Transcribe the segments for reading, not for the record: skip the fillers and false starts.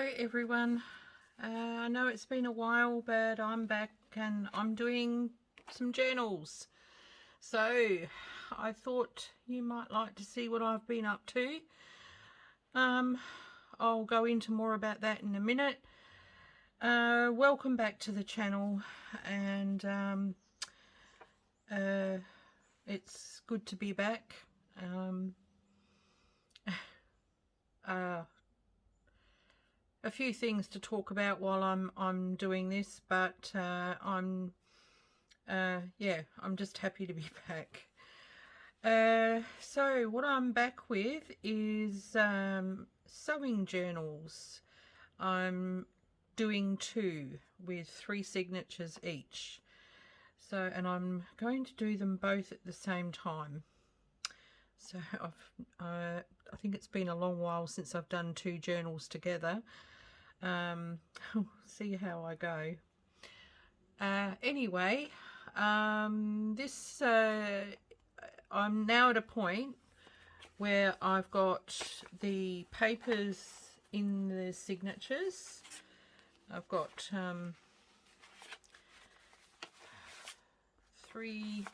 Hello everyone. I know it's been a while, but I'm back and I'm doing some journals. So I thought you might like to see what I've been up to. I'll go into more about that in a minute. Welcome back to the channel, and it's good to be back. A few things to talk about while I'm doing this, but I'm just happy to be back. So what I'm back with is sewing journals. I'm doing 2 with 3 signatures each. So, and I'm going to do them both at the same time. So I think it's been a long while since I've done 2 journals together. See how I go. Anyway, I'm now at a point where I've got the papers in the signatures. I've got 3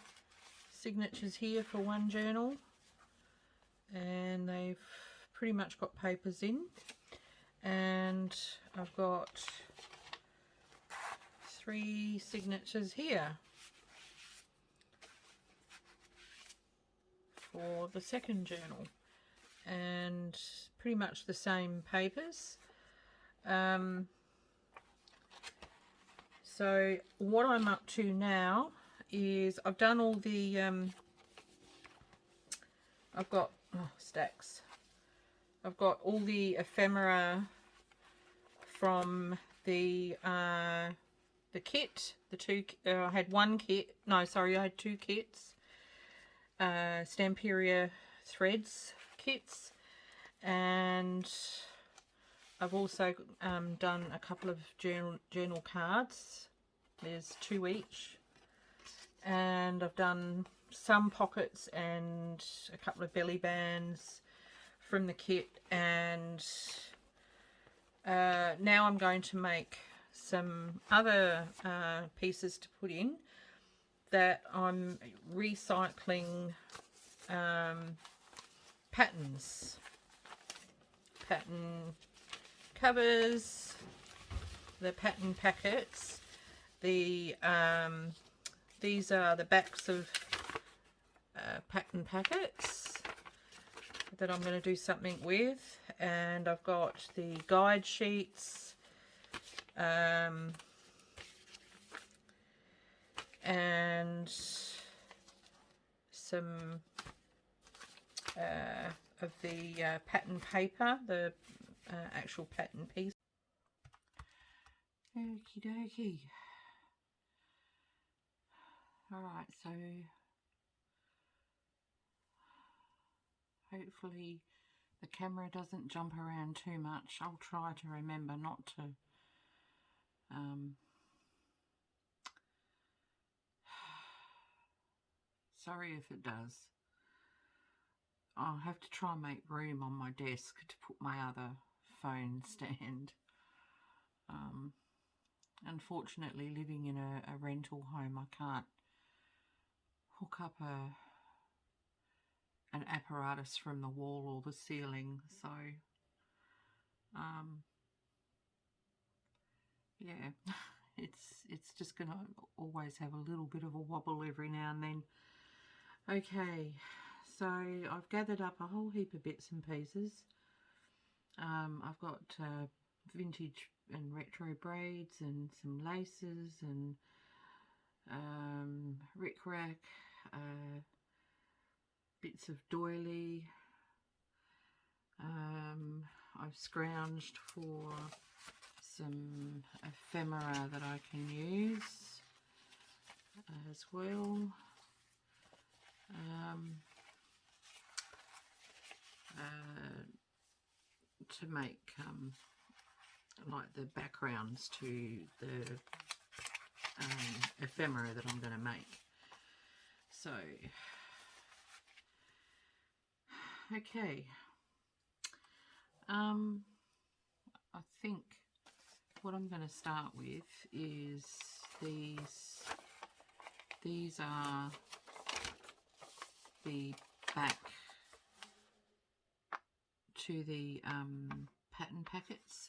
signatures here for one journal, and they've pretty much got papers in, and I've got 3 signatures here for the second journal, and pretty much the same papers. So what I'm up to now is I've done all the I've got stacks. I've got all the ephemera from the kit. The 2 I had 1 kit. No, sorry, I had 2 kits. Stamperia threads kits, and I've also done a couple of journal cards. There's 2 each, and I've done some pockets and a couple of belly bands from the kit, and now I'm going to make some other pieces to put in that I'm recycling patterns, pattern covers, the pattern packets. These are the backs of pattern packets that I'm going to do something with, and I've got the guide sheets, and some of the pattern paper, the actual pattern piece. Okie dokie. Alright, so hopefully the camera doesn't jump around too much. I'll try to remember not to sorry if it does. I'll have to try and make room on my desk to put my other phone stand. Unfortunately, living in a rental home, I can't hook up an apparatus from the wall or the ceiling, so yeah, it's just gonna always have a little bit of a wobble every now and then. Okay, so I've gathered up a whole heap of bits and pieces. I've got vintage and retro braids and some laces and rickrack, bits of doily. I've scrounged for some ephemera that I can use as well. To make like the backgrounds to the ephemera that I'm going to make. So okay, I I think what I'm going to start with is these. These are the back to the pattern packets.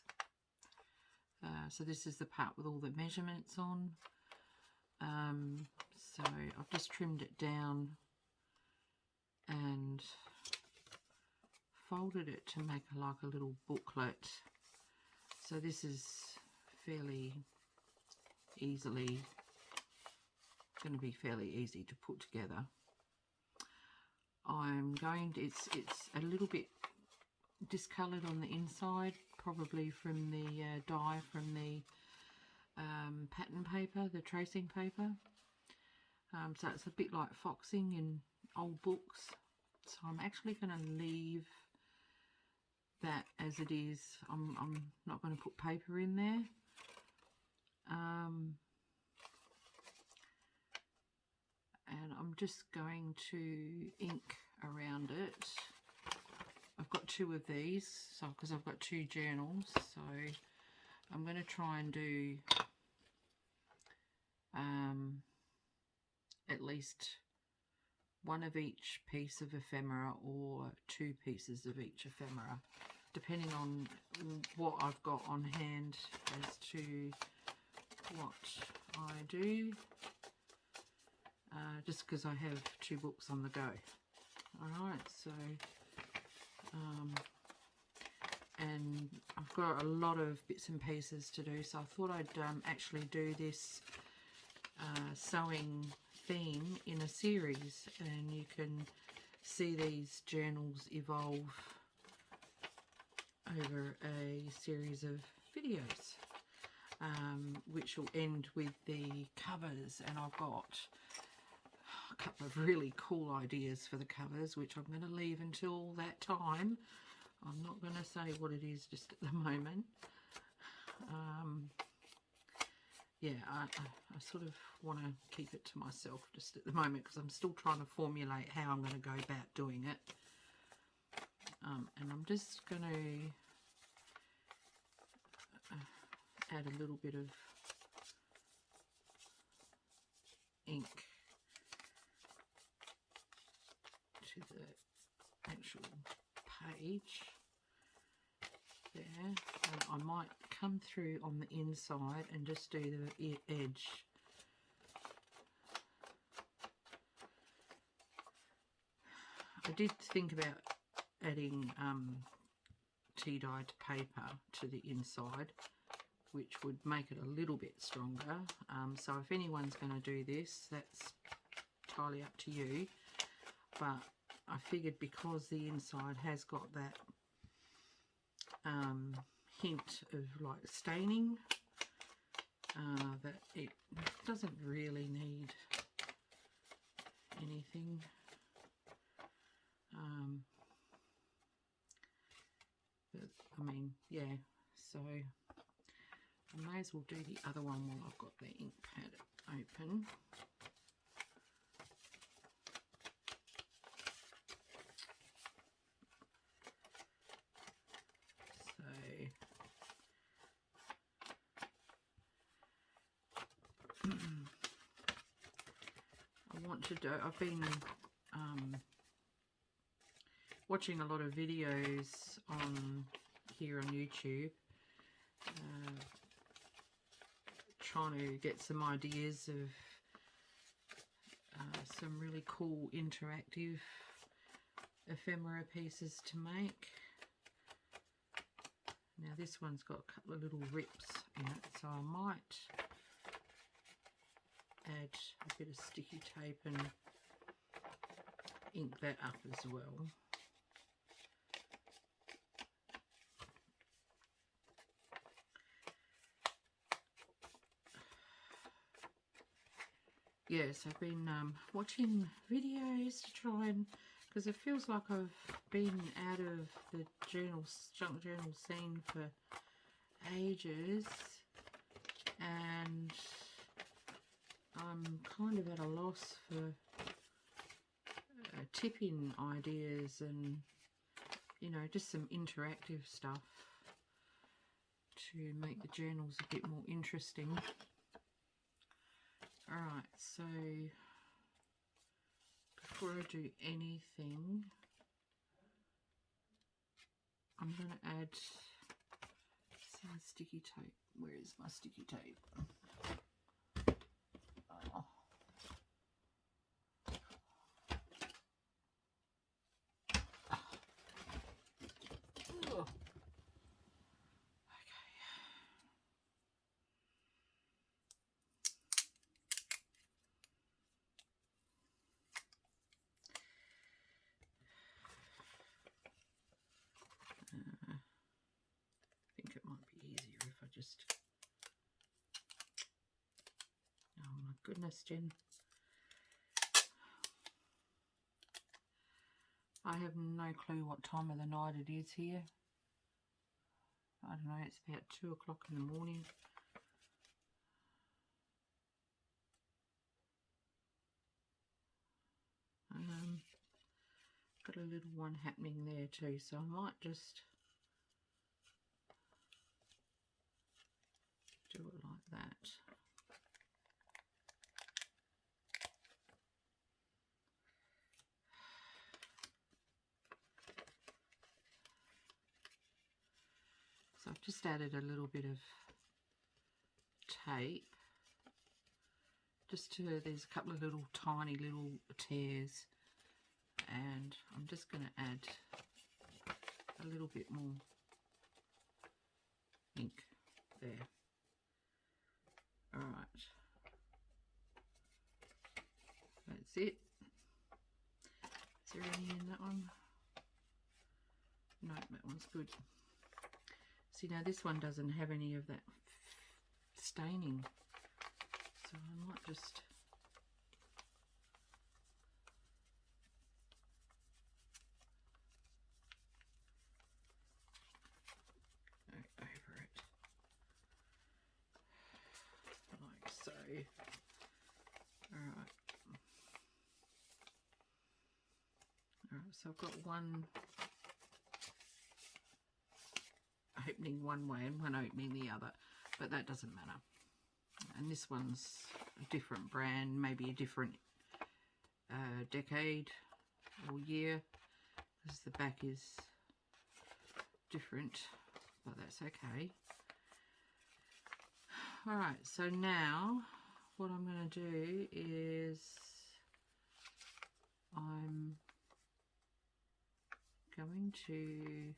So this is the part with all the measurements on. So I've just trimmed it down and folded it to make like a little booklet. So this is fairly easily going to be fairly easy to put together. I'm going to, it's a little bit discoloured on the inside, probably from the dye from the pattern paper, the tracing paper. So it's a bit like foxing in old books. So I'm actually going to leave that as it is. I'm not going to put paper in there. And I'm just going to ink around it. I've got two of these, so because I've got two journals, so I'm going to try and do at least one of each piece of ephemera or two pieces of each ephemera, depending on what I've got on hand as to what I do. Just because I have two books on the go. Alright, so and I've got a lot of bits and pieces to do, so I thought I'd actually do this sewing theme in a series, and you can see these journals evolve over a series of videos, which will end with the covers. And I've got a couple of really cool ideas for the covers, which I'm going to leave until that time. I'm not going to say what it is just at the moment. Yeah, I sort of want to keep it to myself just at the moment, because I'm still trying to formulate how I'm going to go about doing it. And I'm just going to add a little bit of ink to the actual page there, and I might come through on the inside and just do the edge. I did think about adding tea dyed paper to the inside, which would make it a little bit stronger. So if anyone's going to do this, that's entirely up to you. But I figured because the inside has got that hint of like staining, that it doesn't really need anything. But I mean, yeah, so I may as well do the other one while I've got the ink pad open. I want to do, I've been watching a lot of videos on here on YouTube, trying to get some ideas of some really cool interactive ephemera pieces to make. Now this one's got a couple of little rips in it, so I might add a bit of sticky tape and ink that up as well. Yes, I've been watching videos to try and, because it feels like I've been out of the junk journal scene for ages, and I'm kind of at a loss for tip-in ideas and, you know, just some interactive stuff. to make the journals a bit more interesting. Alright, so before I do anything, I'm going to add some sticky tape. Where is my sticky tape? Oh. Oh. I think it might be easier if I just... Oh my goodness, Jen. I have no clue what time of the night it is here. I don't know, it's about 2 o'clock in the morning. Got a little one happening there too, so I might just do it like that. So I've just added a little bit of tape. Just to, there's a couple of little tiny little tears, and I'm just going to add a little bit more ink there. Alright, that's it. Is there any in that one? No, that one's good. See, now this one doesn't have any of that staining, so I might just go over it like so. Alright, so I've got one opening one way and one opening the other, but that doesn't matter. And this one's a different brand, maybe a different decade or year, because the back is different, but that's okay. Alright, so now what I'm going to do is I'm going to...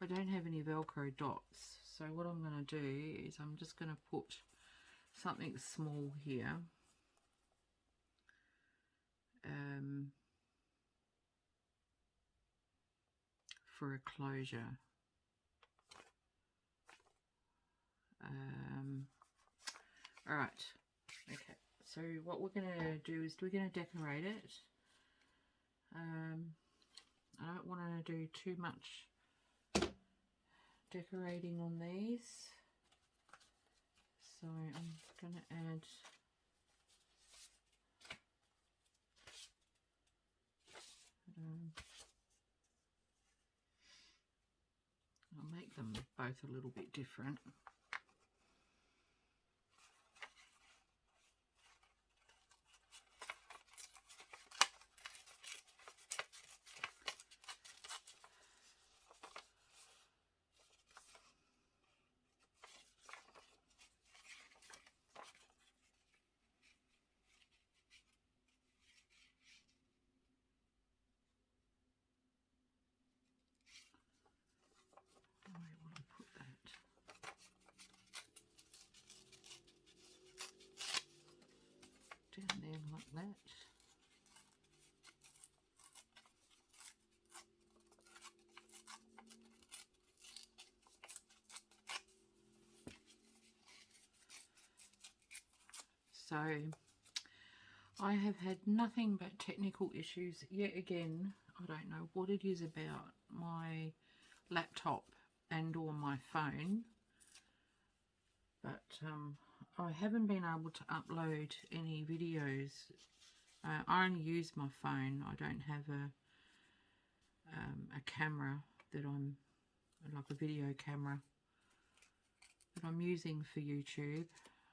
I don't have any Velcro dots, so what I'm going to do is I'm just going to put something small here, for a closure. Alright, okay, so what we're going to do is we're going to decorate it. I don't want to do too much decorating on these, so I'm going to add I'll make them both a little bit different. Down there like that. So I have had nothing but technical issues yet again. I don't know what it is about my laptop and or my phone, but I haven't been able to upload any videos. I only use my phone. I don't have a camera that I'm like a video camera that I'm using for YouTube.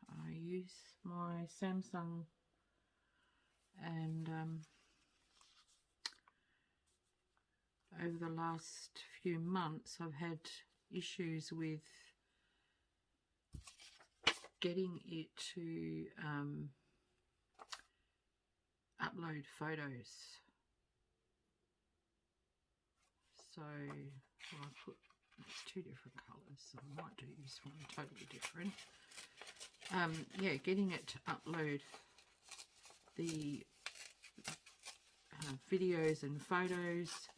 I use my Samsung, and over the last few months I've had issues with getting it to upload photos. So I put, it's two different colours, so I might do this one totally different. Yeah, getting it to upload the videos and photos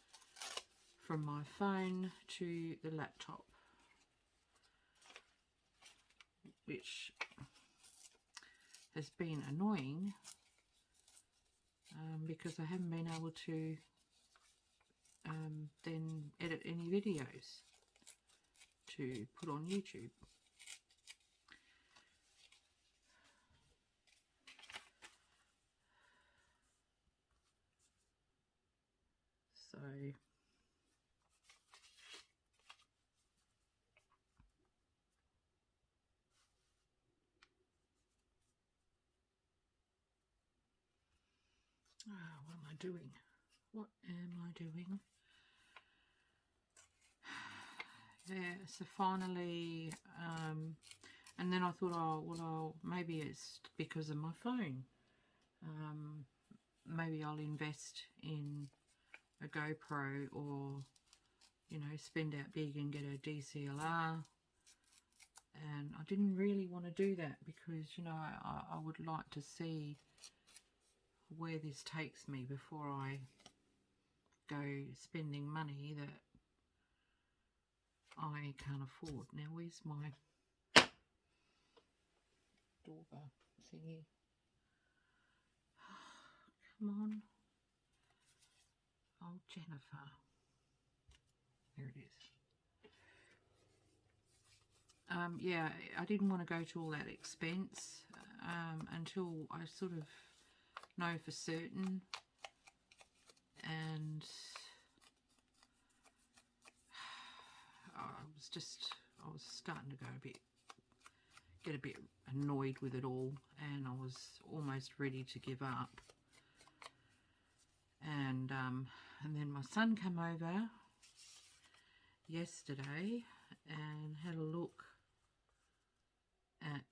from my phone to the laptop, which has been annoying because I haven't been able to then edit any videos to put on YouTube. So what am I doing? What am I doing? Yeah, so finally, and then I thought, oh, well, maybe it's because of my phone. Maybe I'll invest in a GoPro, or, you know, spend out big and get a DSLR. And I didn't really want to do that because, you know, I would like to see where this takes me before I go spending money that I can't afford. Now, where's my doorbell thingy? Come on. Oh, Jennifer. There it is. Yeah, I didn't want to go to all that expense until I sort of know for certain, and I was starting to go get a bit annoyed with it all, and I was almost ready to give up. And then my son came over yesterday and had a look at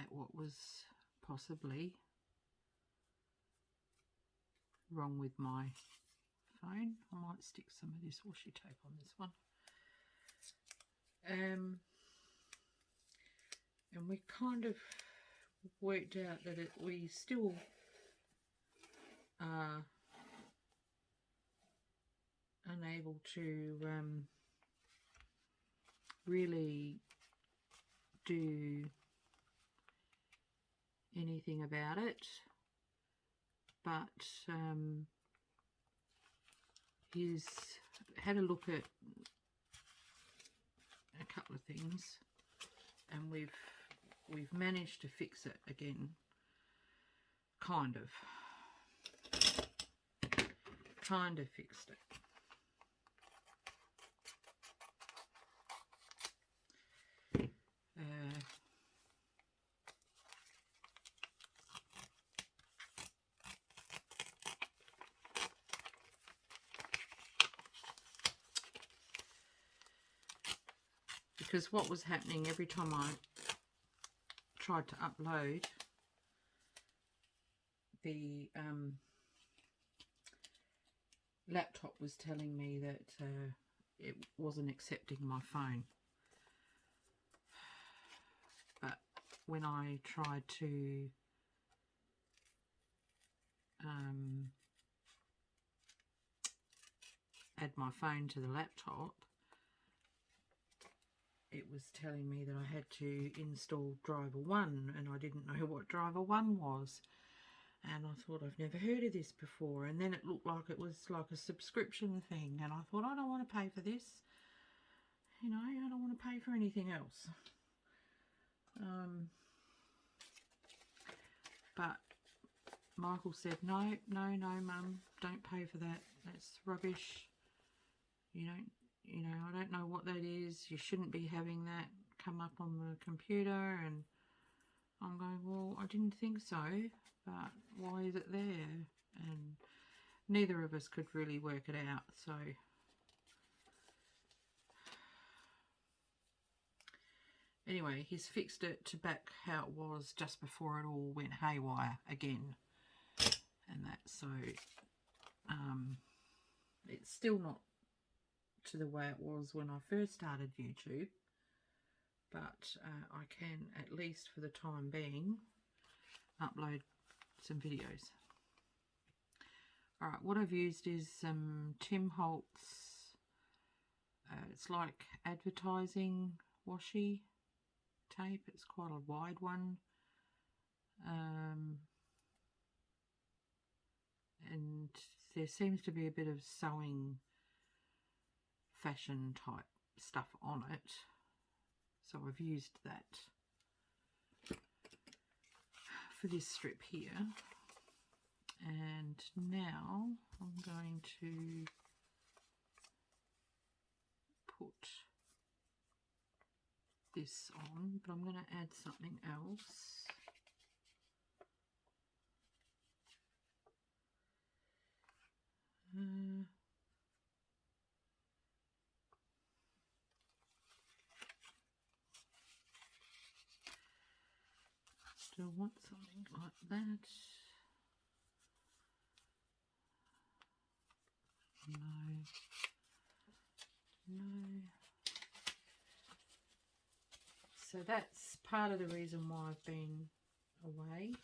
what was possibly wrong with my phone. I might stick some of this washi tape on this one. And we kind of worked out that we still are unable to really do anything about it, but he's had a look at a couple of things, and we've managed to fix it again, kind of fixed it. Because what was happening every time I tried to upload, the laptop was telling me that it wasn't accepting my phone. But when I tried to add my phone to the laptop, it was telling me that I had to install Driver One, and I didn't know what Driver One was. And I thought, I've never heard of this before. And then it looked like it was like a subscription thing. And I thought, I don't want to pay for this. You know, I don't want to pay for anything else. But Michael said, no, Mum, don't pay for that. That's rubbish. You know, I don't know what that is. You shouldn't be having that come up on the computer. And I'm going, well, I didn't think so, but why is it there? And neither of us could really work it out. So anyway, he's fixed it to back how it was just before it all went haywire again. And that, so it's still not to the way it was when I first started YouTube, but I can, at least for the time being, upload some videos. Alright, what I've used is some Tim Holtz, it's like advertising washi tape. It's quite a wide one, and there seems to be a bit of sewing fashion type stuff on it, so I've used that for this strip here. And now I'm going to put this on, but I'm going to add something else. Still want something like that. No. So that's part of the reason why I've been away.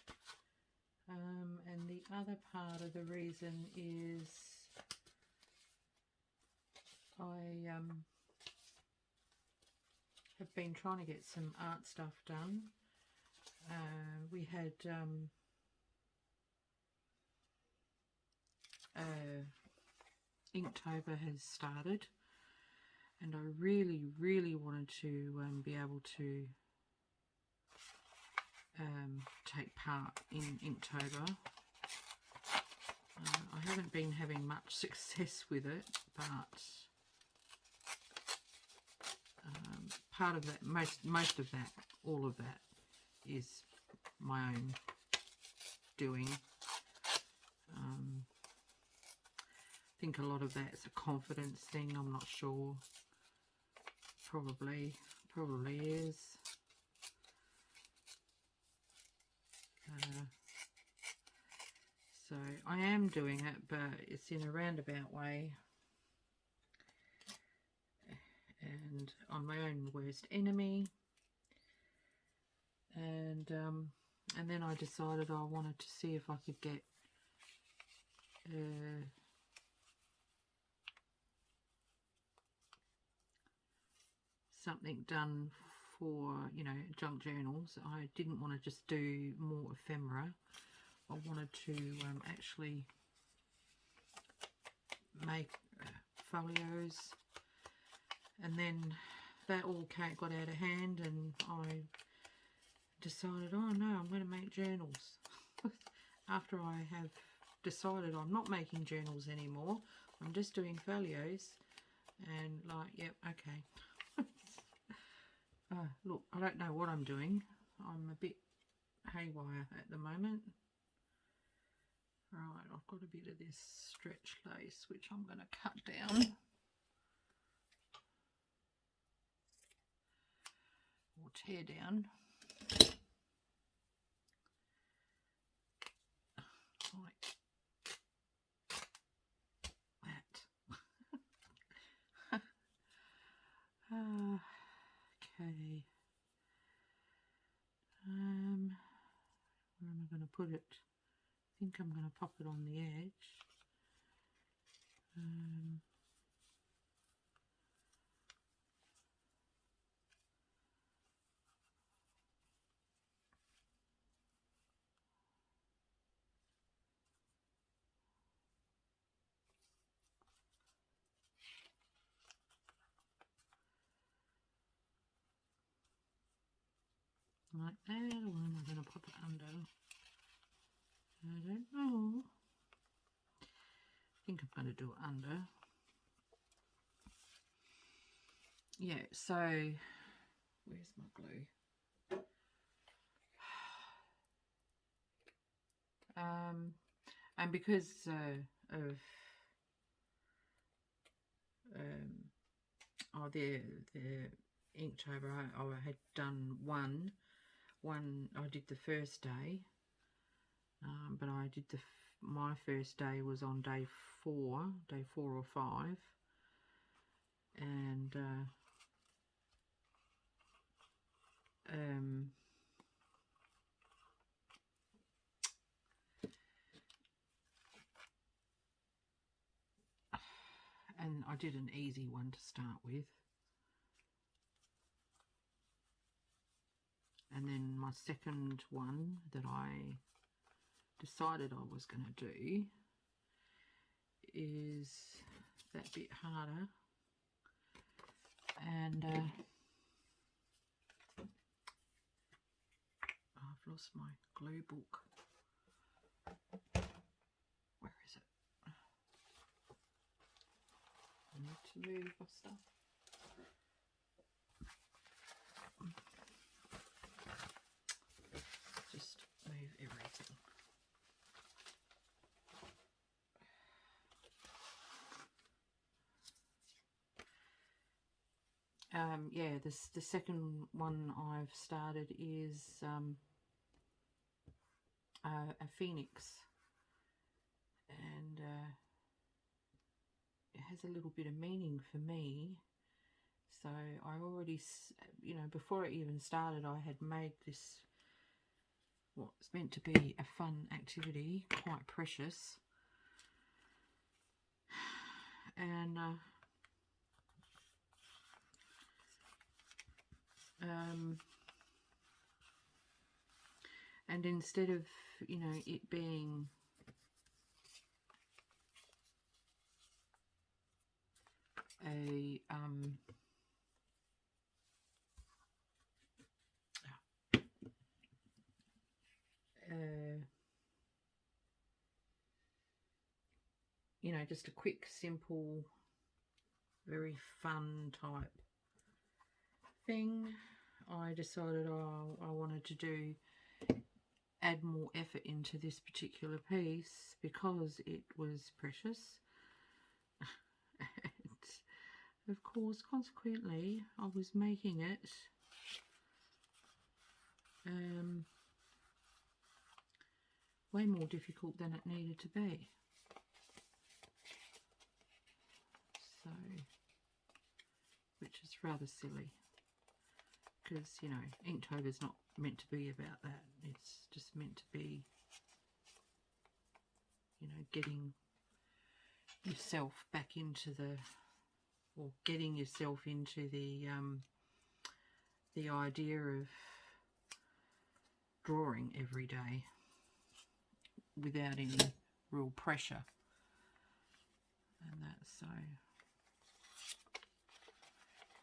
And the other part of the reason is I have been trying to get some art stuff done. We had Inktober has started, and I really wanted to be able to take part in Inktober. I haven't been having much success with it, but part of that, most of that, all of that is my own doing. I think a lot of that's a confidence thing. I'm not sure. Probably is. So I am doing it, but it's in a roundabout way, and I'm my own worst enemy. And then I decided I wanted to see if I could get something done for, you know, junk journals. I didn't want to just do more ephemera. I wanted to actually make folios, and then that all got out of hand, and I decided, oh no, I'm going to make journals. After I have decided I'm not making journals anymore, I'm just doing folios, and like, yep, okay. Look, I don't know what I'm doing. I'm a bit haywire at the moment. Right, I've got a bit of this stretch lace which I'm going to cut down or tear down like that. Okay. Where am I going to put it? I think I'm going to pop it on the edge. Like that, or am I going to pop it under? I don't know. I think I'm going to do it under. Yeah, so where's my glue? And because of the Inktober, I had done one. I did the first day, but I did my first day was on day 4 or 5, and and I did an easy one to start with, and then my second one that I decided I was going to do is that bit harder, and I've lost my glue book. Where is it? I need to move my stuff. Just move everything. Yeah, the second one I've started is a phoenix, and it has a little bit of meaning for me. So I already, you know, before it even started, I had made this, what's meant to be a fun activity, quite precious, and and instead of, you know, it being a you know, just a quick, simple, very fun type thing, I decided I wanted to add more effort into this particular piece because it was precious. And of course, consequently, I was making it way more difficult than it needed to be. So, which is rather silly, because, you know, Inktober is not meant to be about that. It's just meant to be, you know, getting yourself back into the, or getting yourself into the idea of drawing every day without any real pressure, and that's so.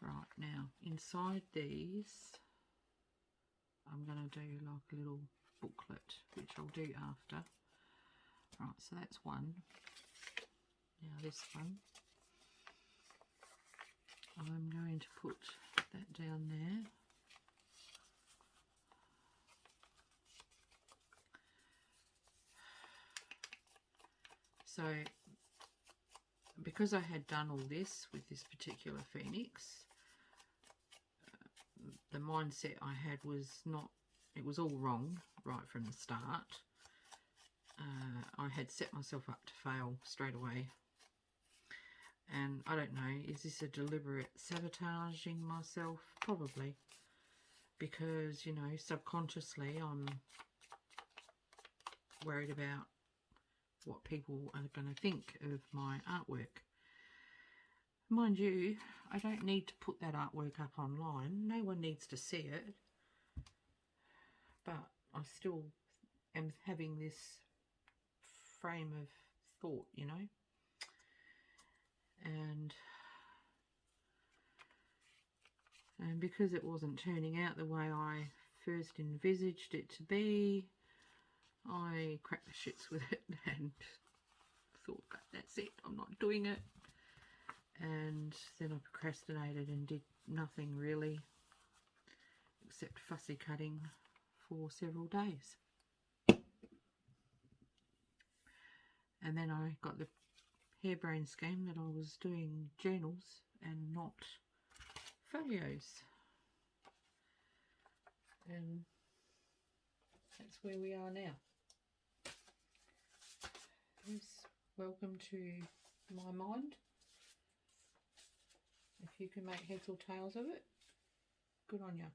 Right, now inside these I'm going to do like a little booklet, which I'll do after. Right, so that's one. Now this one, I'm going to put that down there. So because I had done all this with this particular phoenix, the mindset I had was not, it was all wrong right from the start. I had set myself up to fail straight away. And I don't know, is this a deliberate sabotaging myself? Probably. Because, you know, subconsciously I'm worried about what people are going to think of my artwork. Mind you, I don't need to put that artwork up online. No one needs to see it. But I still am having this frame of thought, you know. And because it wasn't turning out the way I first envisaged it to be, I cracked the shits with it and thought, that's it, I'm not doing it. And then I procrastinated and did nothing really except fussy cutting for several days. And then I got the harebrained scheme that I was doing journals and not folios. And that's where we are now. Yes, welcome to my mind. If you can make heads or tails of it, good on you.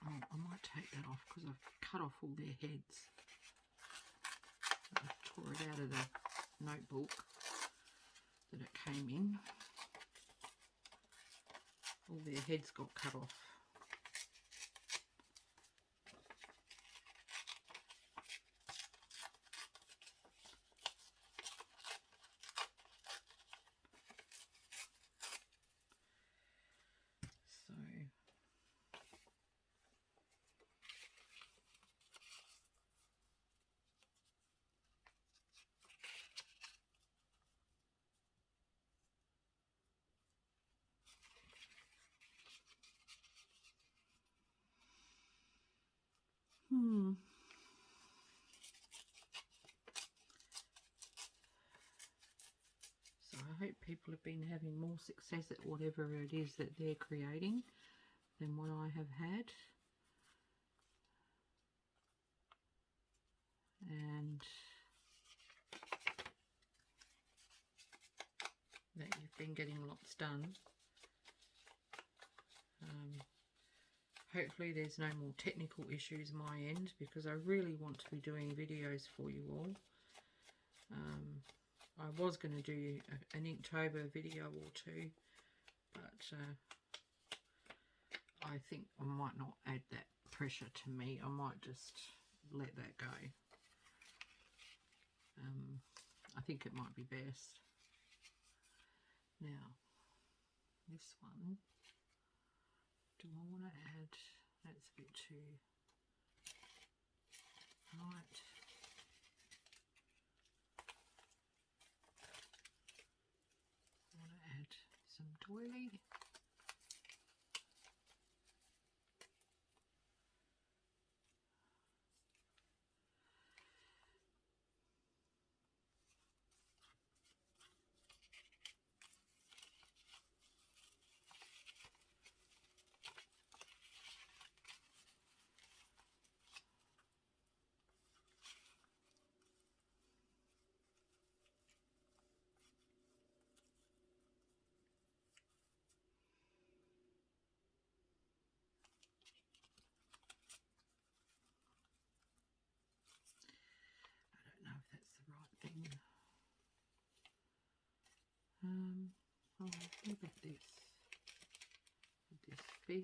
Oh, I might take that off because I've cut off all their heads. I tore it out of the notebook that it came in. All their heads got cut off. So So I hope people have been having more success at whatever it is that they're creating than what I have had. And that you've been getting lots done. Hopefully there's no more technical issues my end, because I really want to be doing videos for you all. I was going to do an Inktober video or two, but I think I might not add that pressure to me. I might just let that go. I think it might be best. Now, this one, do I want to add, that's a bit too light. I want to add some doily. I don't know if that's the right thing. Oh, look at this. Would this be?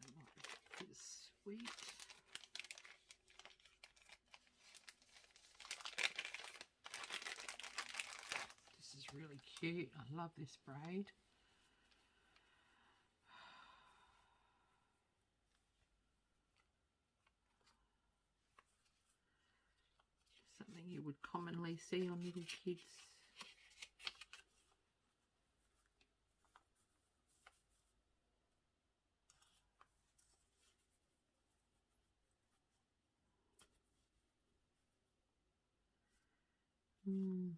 That might be a bit sweet. This is really cute. I love this braid. Something you would commonly see on little kids. And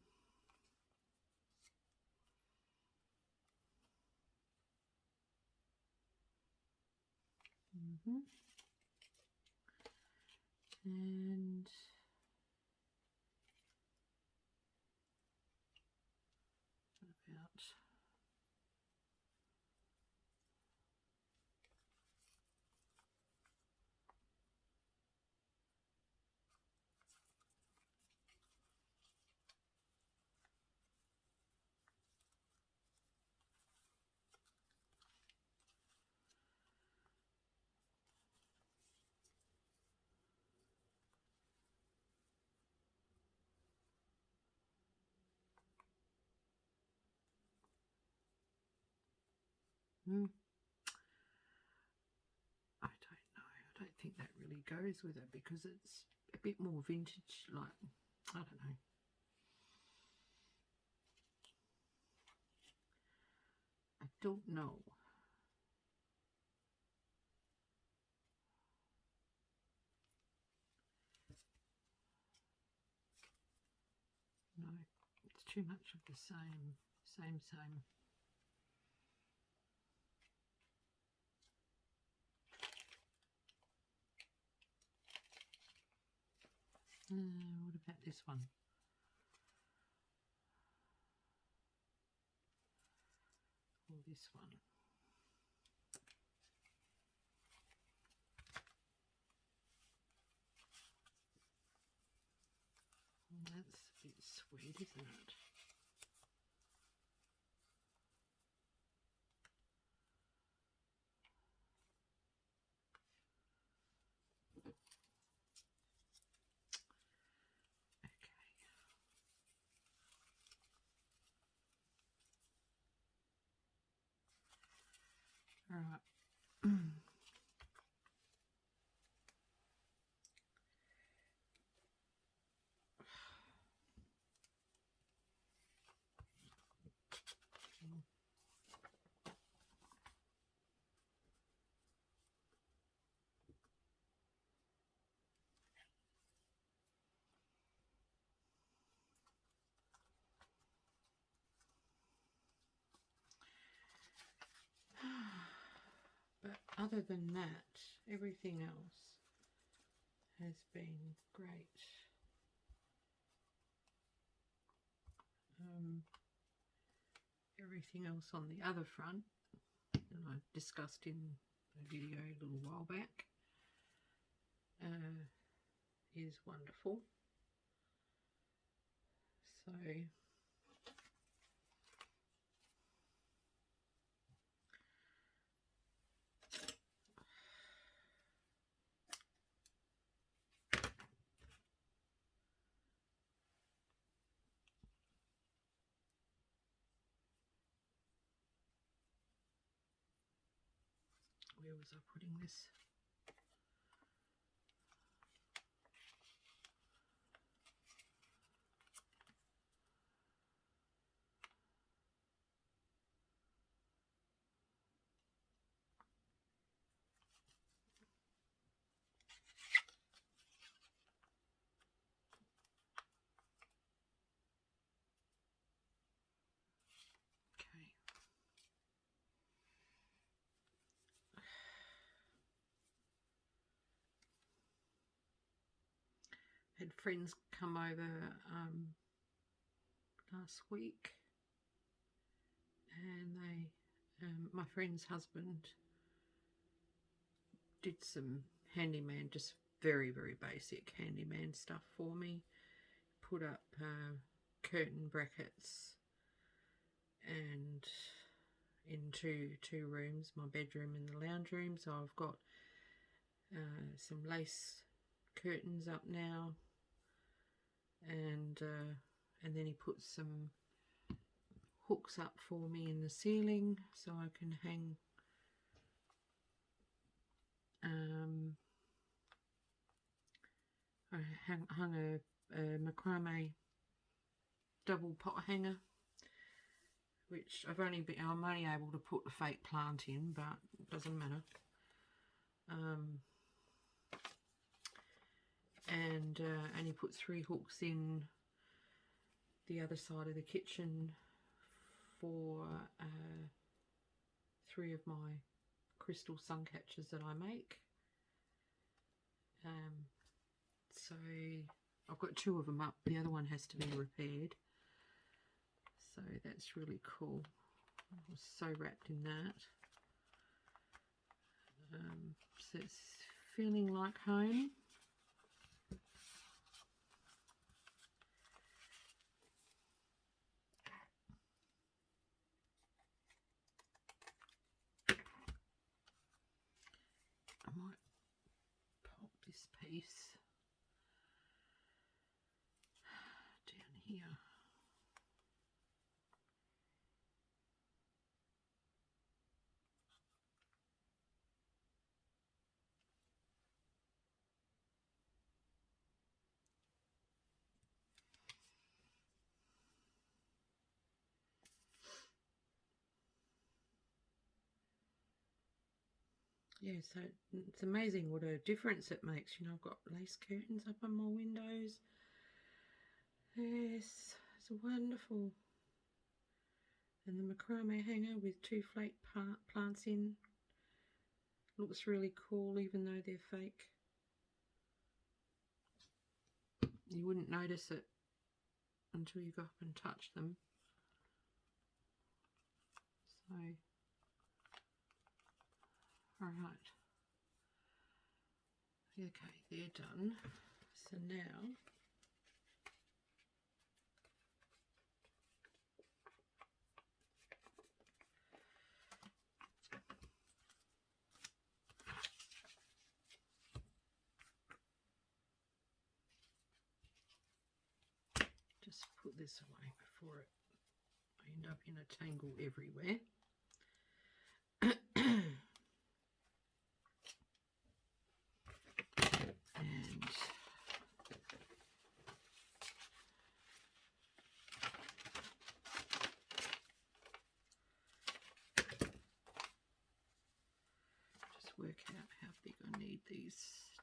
what about I don't know. I don't think that really goes with it because it's a bit more vintage, like, I don't know. I don't know. No, it's too much of the same. What about this one? Or this one? That's a bit sweet, isn't it? All right. But other than that, everything else has been great. Everything else on the other front that I discussed in a video a little while back is wonderful. So where was I putting this? Okay. Had friends come over last week, and my friend's husband did some handyman, just very basic handyman stuff for me. Put up curtain brackets and in two rooms, my bedroom and the lounge room. So I've got some lace curtains up now, and then he put some hooks up for me in the ceiling so I can hang I hung a macrame double pot hanger, which I'm only able to put a fake plant in, but it doesn't matter. And he put 3 hooks in the other side of the kitchen for 3 of my crystal sun catchers that I make. So I've got 2 of them up. The other one has to be repaired. So that's really cool. I was so wrapped in that. So it's feeling like home. I might pop this piece down here. yeah, so it's amazing what a difference it makes. You know, I've got lace curtains up on my windows. Yes, it's wonderful. And the macrame hanger with 2 flake plants in. Looks really cool even though they're fake. You wouldn't notice it until you go up and touch them. So, alright. Okay, they're done. So now just put this away before I end up in a tangle everywhere. And just work out how big I need these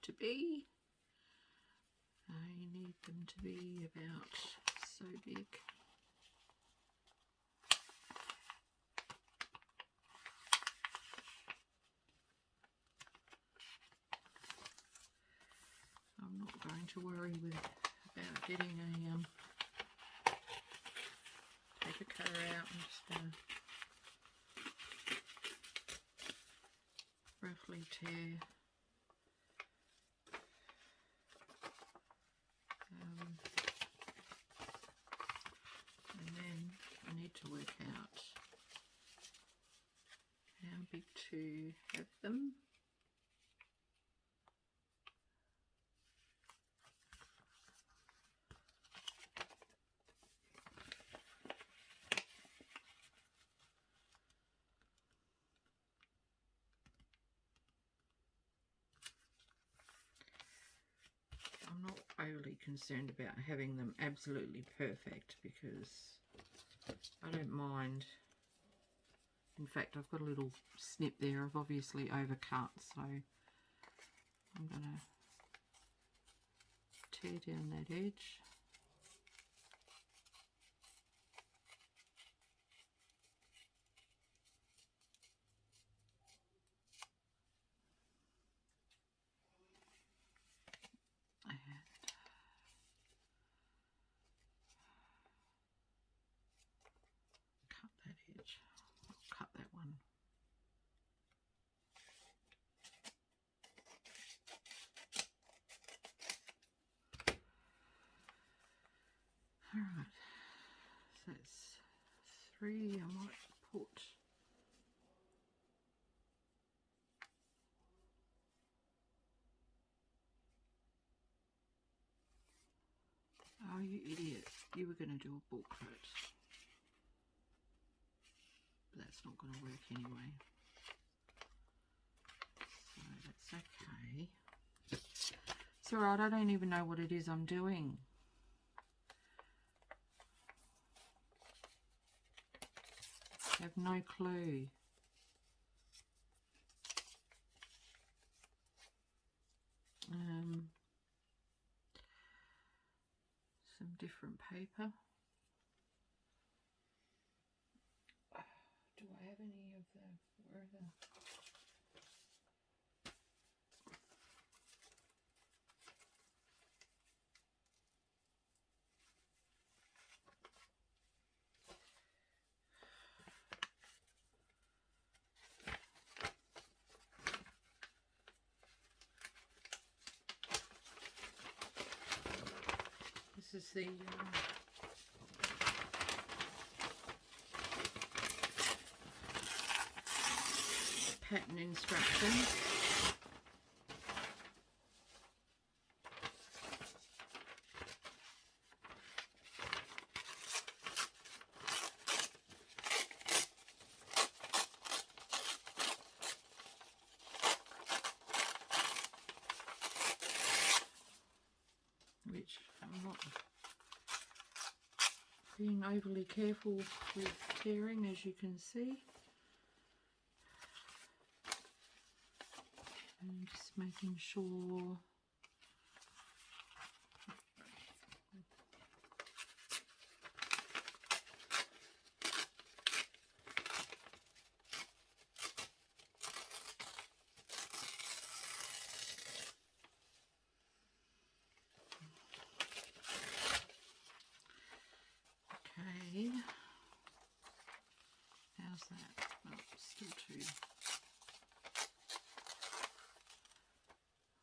to be. I need them to be about so big. I'm not going to worry about getting a paper cutter out. I'm just going to roughly tear and then I need to work out how big to have them. I'm not overly concerned about having them absolutely perfect because I don't mind. In fact, I've got a little snip there. I've obviously overcut, so I'm going to tear down that edge. Cut that edge. I'll cut that one. Alright, so that's 3. I might put oh, you idiot. You were going to do a booklet. But that's not going to work anyway. So that's okay. It's alright, I don't even know what it is I'm doing. I have no clue. Some different paper. Do I have any of the, where are the, this is the pattern instructions. Which I'm not being overly careful with tearing, as you can see. making sure okay. How's that? Oh, still too.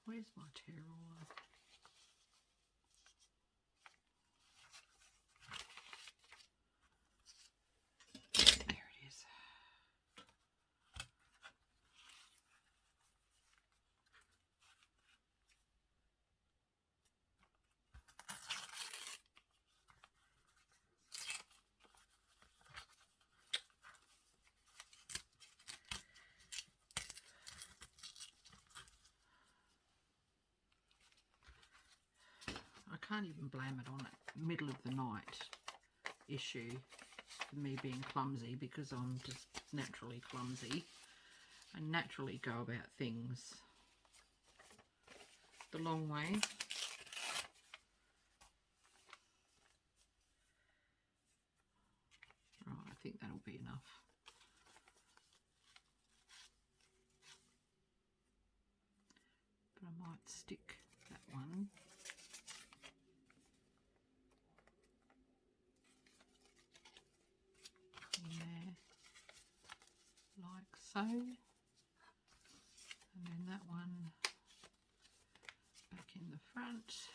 Where's my tear roller? There it is. I can't even blame it on it. Middle of the night issue for me being clumsy, because I'm just naturally clumsy and naturally go about things the long way. Right, I think that'll be enough. But I might stick that one in there like so, and then that one back in the front.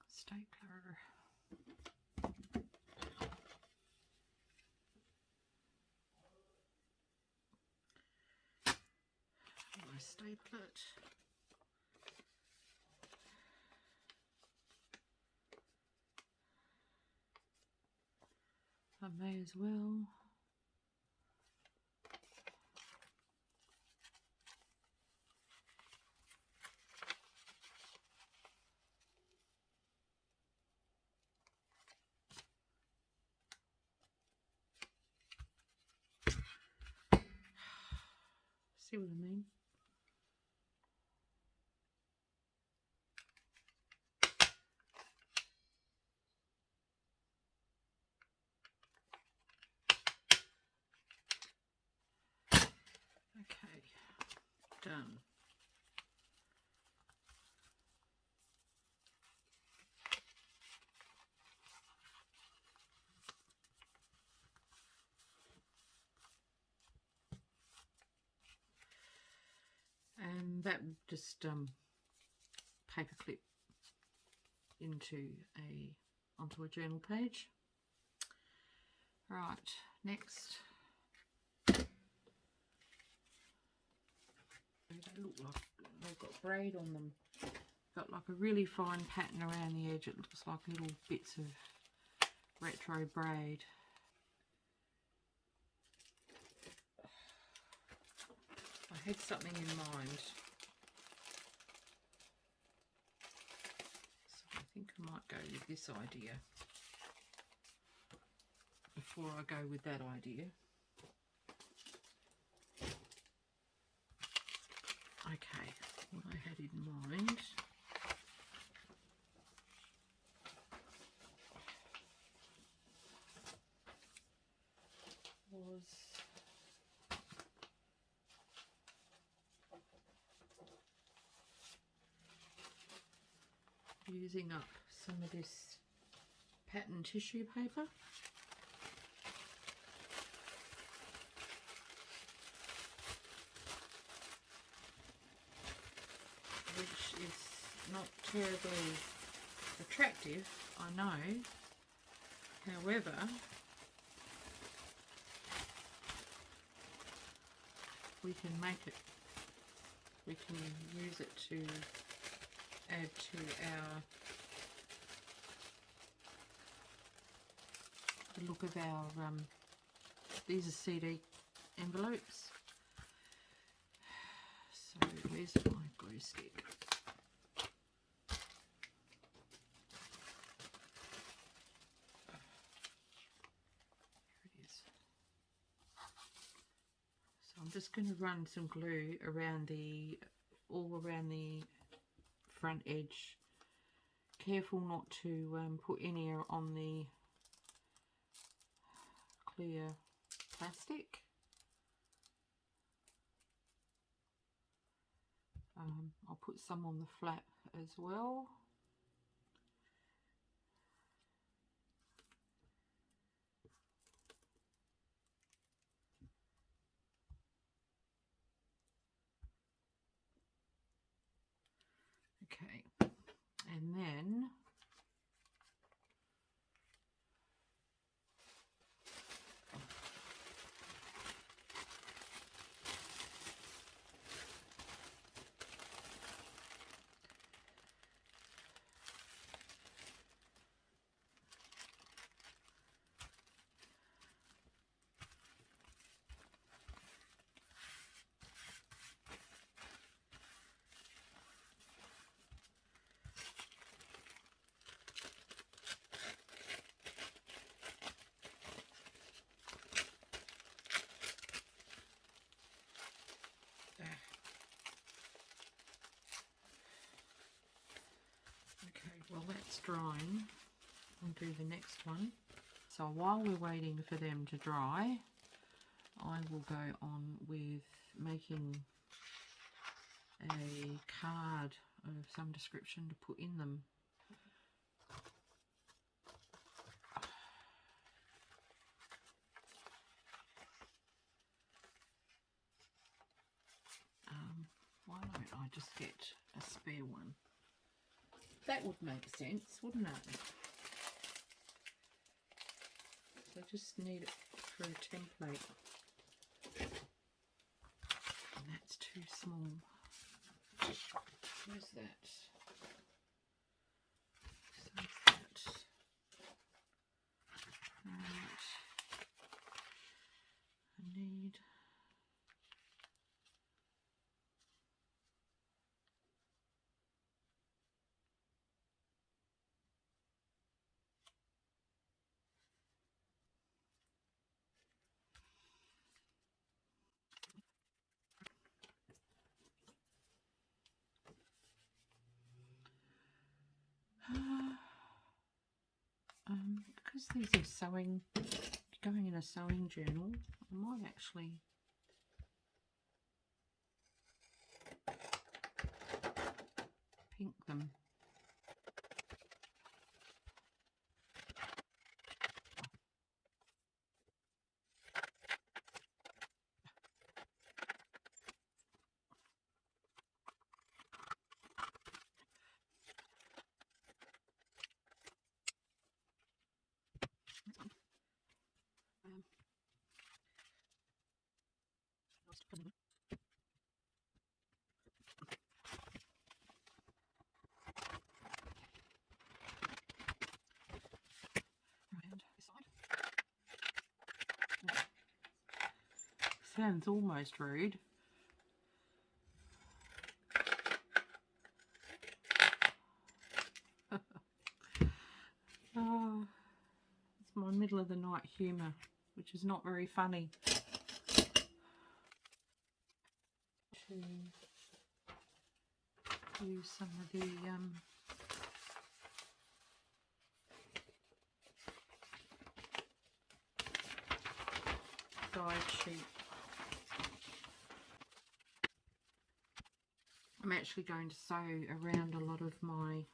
Stapler. I staple it. I may as well. See what I mean? Okay, done. And that just paperclip onto a journal page. Right, next. They look like they've got braid on them. Got like a really fine pattern around the edge. It looks like little bits of retro braid. I had something in mind, so I think I might go with this idea before I go with that idea. Okay, what I had in mind was using up some of this pattern tissue paper. Which is not terribly attractive, I know. However, we can make it, we can use it to add to the look of our, these are CD envelopes. So where's my glue stick? Here it is. I'm just going to run some glue around all around the front edge. Careful not to put any on the clear plastic. I'll put some on the flap as well. Okay, and then well, that's drying. I'll do the next one. So while we're waiting for them to dry, I will go on with making a card of some description to put in them. Why don't I just get a spare one? That would make sense, wouldn't it? So I just need it for a template. And that's too small. Where's that? So that. Right. I need because these are sewing, going in a sewing journal, I might actually pink them. Sounds almost rude. Oh, it's my middle of the night humour, which is not very funny. To use some of the guide sheet. I'm actually going to sew around a lot of my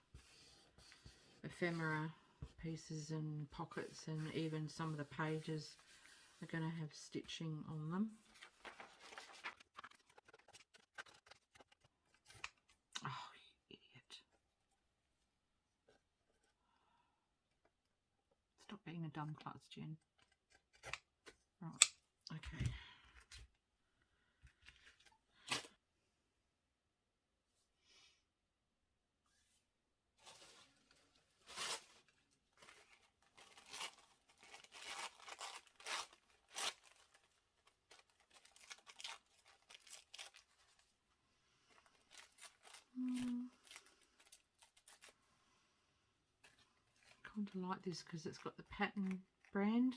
ephemera pieces and pockets, and even some of the pages are going to have stitching on them. Oh, you idiot. Stop being a dumb klutz, Jen. Right, okay. Kind of like this because it's got the pattern brand.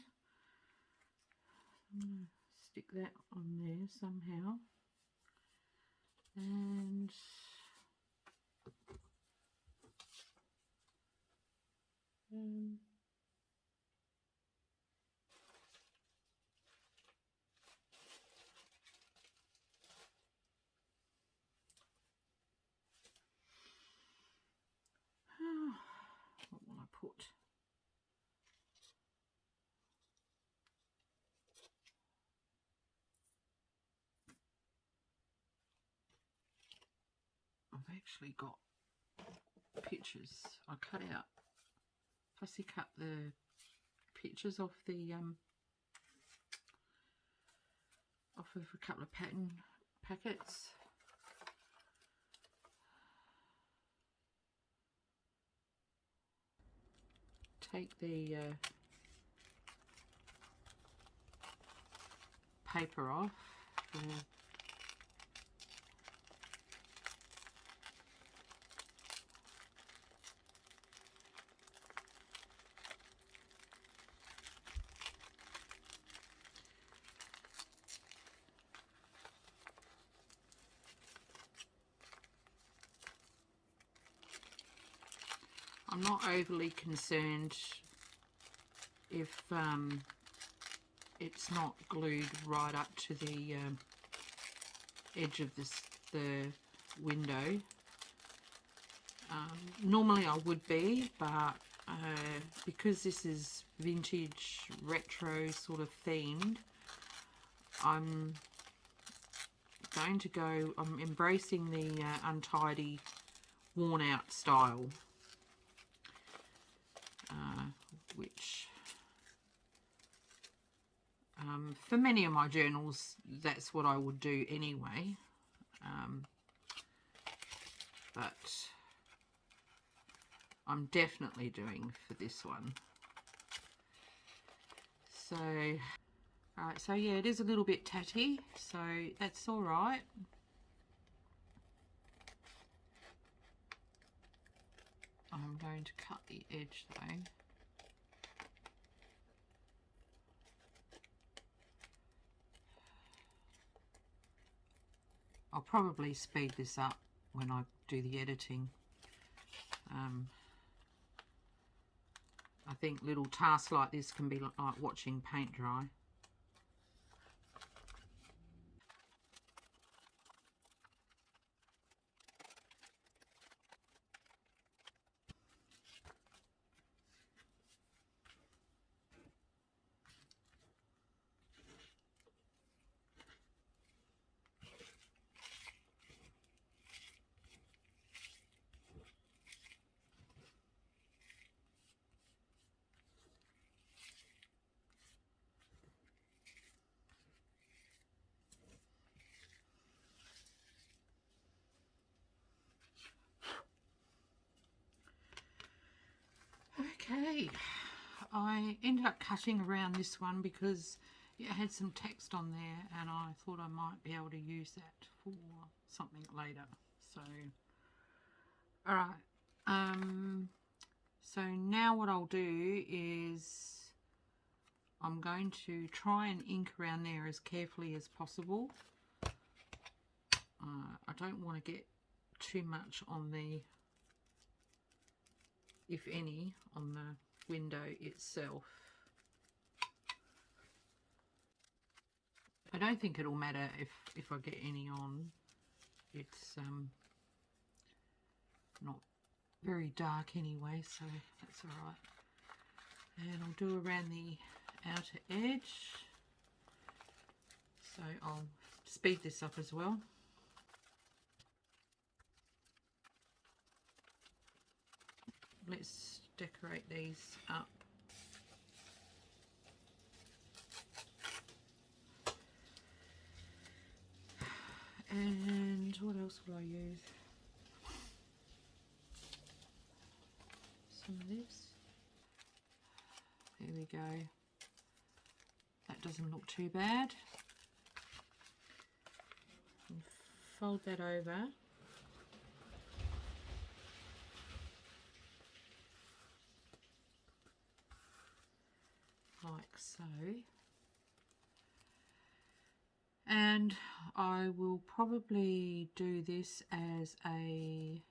I'm going to stick that on there somehow. And what will I put? I've actually got pictures. I cut out, fussy cut the pictures off the off of a couple of pattern packets. Take the paper off. I'm not overly concerned if it's not glued right up to the edge of the window. Normally I would be, but because this is vintage retro sort of themed, I'm embracing the untidy, worn out style, which for many of my journals that's what I would do anyway, but I'm definitely doing for this one. So alright, so yeah, it is a little bit tatty, so that's all right. I'm going to cut the edge though. I'll probably speed this up when I do the editing. I think little tasks like this can be like watching paint dry. Okay, I ended up cutting around this one because it had some text on there and I thought I might be able to use that for something later. So, alright, so now what I'll do is I'm going to try and ink around there as carefully as possible. I don't want to get too much on the, if any, on the window itself. I don't think it'll matter if I get any on. It's not very dark anyway, so that's all right. And I'll do around the outer edge. So I'll speed this up as well. Let's decorate these up. And what else will I use? Some of this. There we go. That doesn't look too bad. And fold that over. Like so. And I will probably do this as I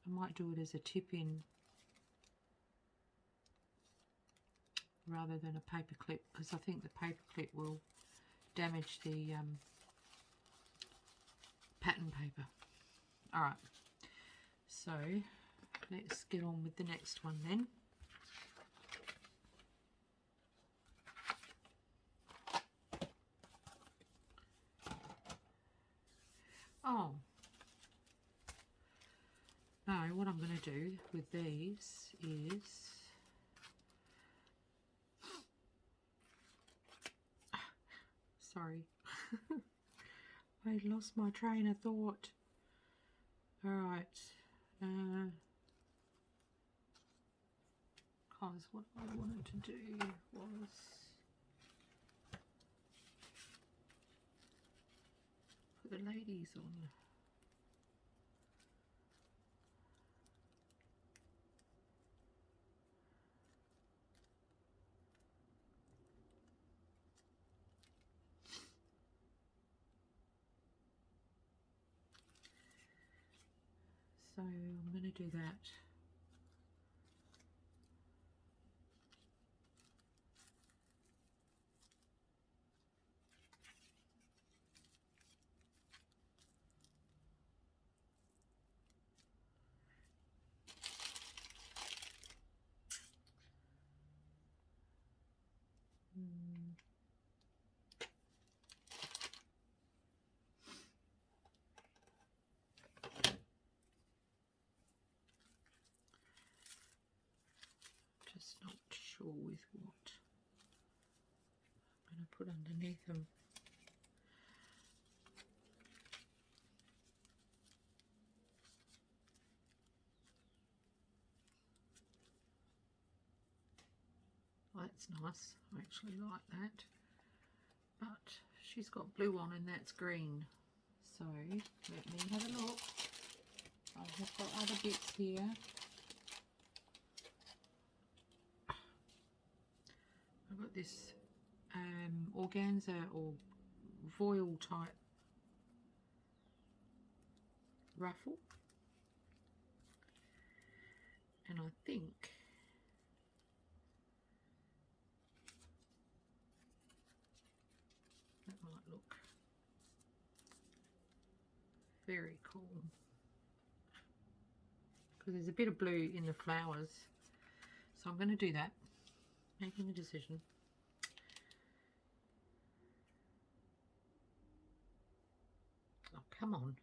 might do it as a tip-in rather than a paper clip, because I think the paper clip will damage the pattern paper. Alright, so let's get on with the next one then. Oh, no, what I'm going to do with these is, sorry, I lost my train of thought. Alright, because what I wanted to do was put the ladies on. So I'm going to do that. Just not sure with what I'm going to put underneath them. That's nice, I actually like that, but she's got blue on and that's green, so let me have a look. I have got other bits here. I've got this organza or voile type ruffle, and I think that might look very cool because there's a bit of blue in the flowers, so I'm going to do that, making a decision. Oh, come on.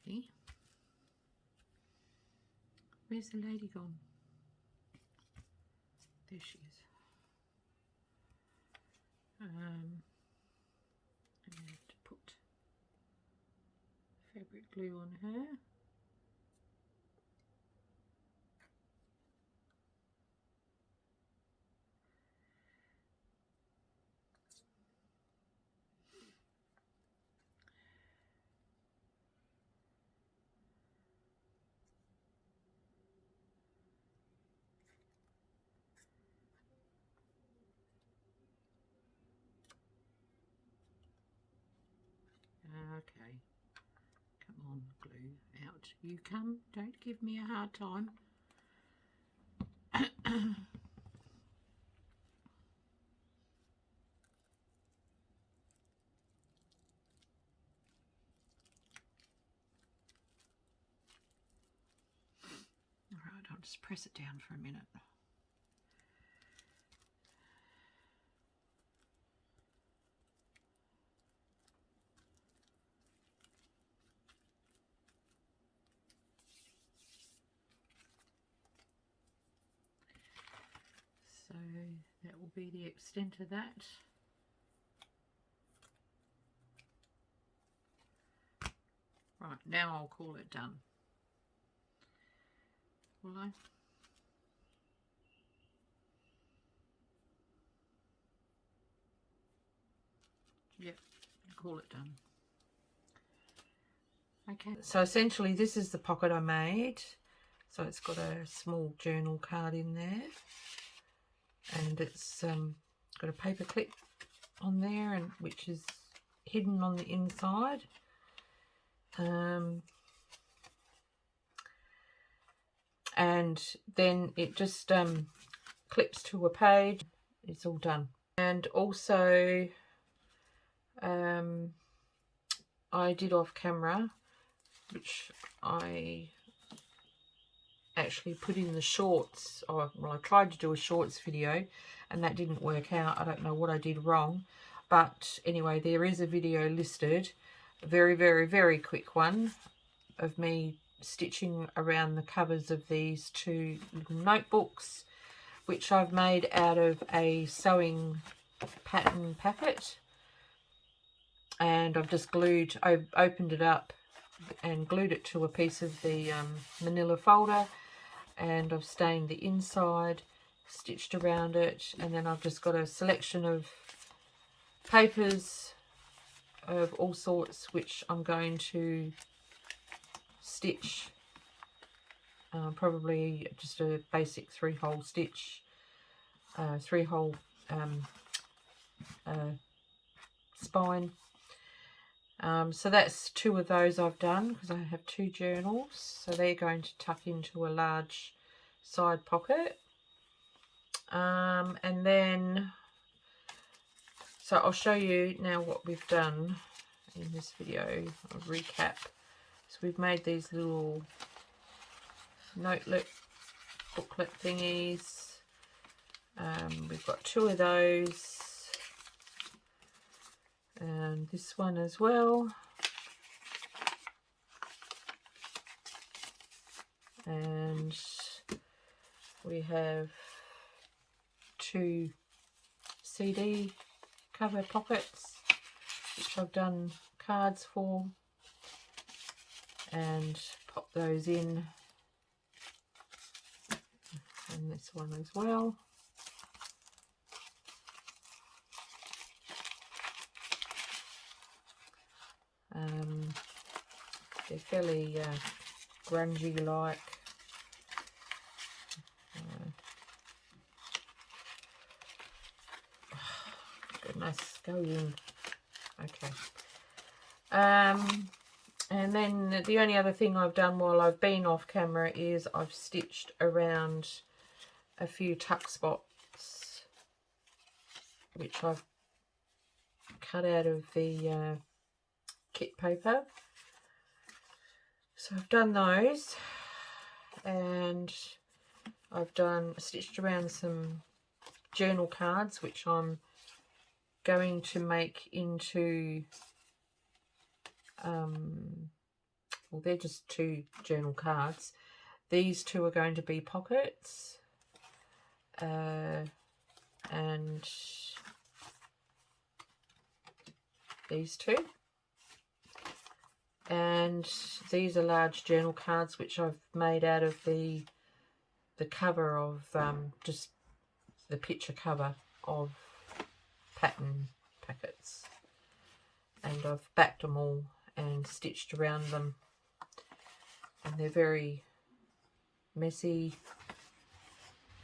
Okay. Where's the lady gone? There she is. I have to put fabric glue on her. Okay, come on, glue out you come, don't give me a hard time. Alright, I'll just press it down for a minute. So that will be the extent of that. Right, now I'll call it done. Will I? Yep, call it done. Okay, so essentially this is the pocket I made. So it's got a small journal card in there, and it's got a paper clip on there, and which is hidden on the inside. And then it just clips to a page. It's all done. And also I did off camera, which I actually put in the shorts. Well, I tried to do a shorts video and that didn't work out. I don't know what I did wrong, but anyway, there is a video listed, a very, very, very quick one of me stitching around the covers of these two little notebooks, which I've made out of a sewing pattern packet, and I've just opened it up and glued it to a piece of the manila folder, and I've stained the inside, stitched around it, and then I've just got a selection of papers of all sorts which I'm going to stitch, probably just a basic 3-hole stitch, 3-hole spine. So that's 2 of those I've done, because I have 2 journals, so they're going to tuck into a large side pocket. And then, so I'll show you now what we've done in this video. I'll recap. So we've made these little notelet booklet thingies. We've got 2 of those, and this one as well, and we have 2 CD cover pockets which I've done cards for, and pop those in, and this one as well. They're fairly grungy like. Goodness, go in. Okay. And then the only other thing I've done while I've been off camera is I've stitched around a few tuck spots, which I've cut out of the kit paper. So I've done those, and I've stitched around some journal cards which I'm going to make into, well, they're just 2 journal cards. These 2 are going to be pockets, and these 2. And these are large journal cards which I've made out of the cover of just the picture cover of pattern packets, and I've backed them all and stitched around them, and they're very messy,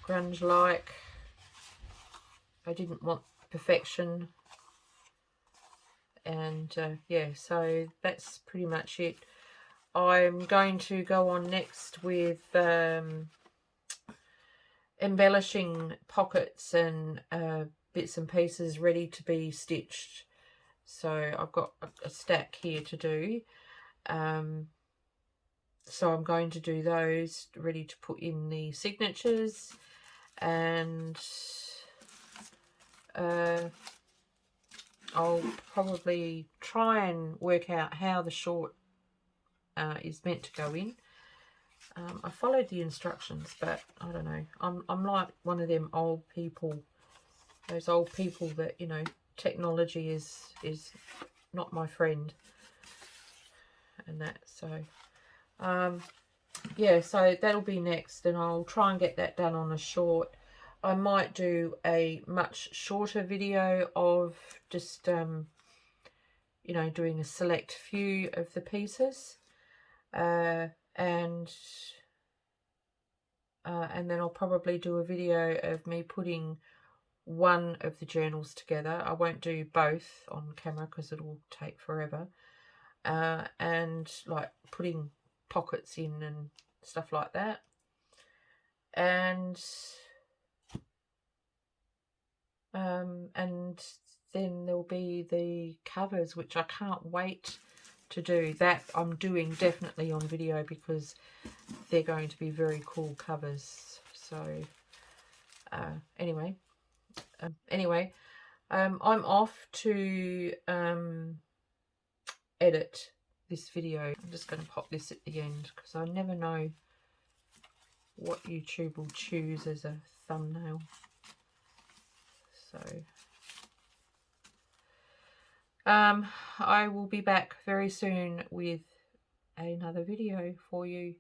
grunge like. I didn't want perfection. And yeah, so that's pretty much it. I'm going to go on next with embellishing pockets and bits and pieces ready to be stitched. So I've got a stack here to do. So I'm going to do those, ready to put in the signatures, and I'll probably try and work out how the short is meant to go in. I followed the instructions, but I don't know. I'm like one of them old people those old people that, you know, technology is not my friend and that. So yeah, so that'll be next, and I'll try and get that done on a short. I might do a much shorter video of just you know, doing a select few of the pieces, and then I'll probably do a video of me putting one of the journals together. I won't do both on camera because it'll take forever, and like putting pockets in and stuff like that. And then there'll be the covers, which I can't wait to do. That I'm doing definitely on video because they're going to be very cool covers. So anyway, I'm off to edit this video. I'm just going to pop this at the end because I never know what YouTube will choose as a thumbnail. So I will be back very soon with another video for you.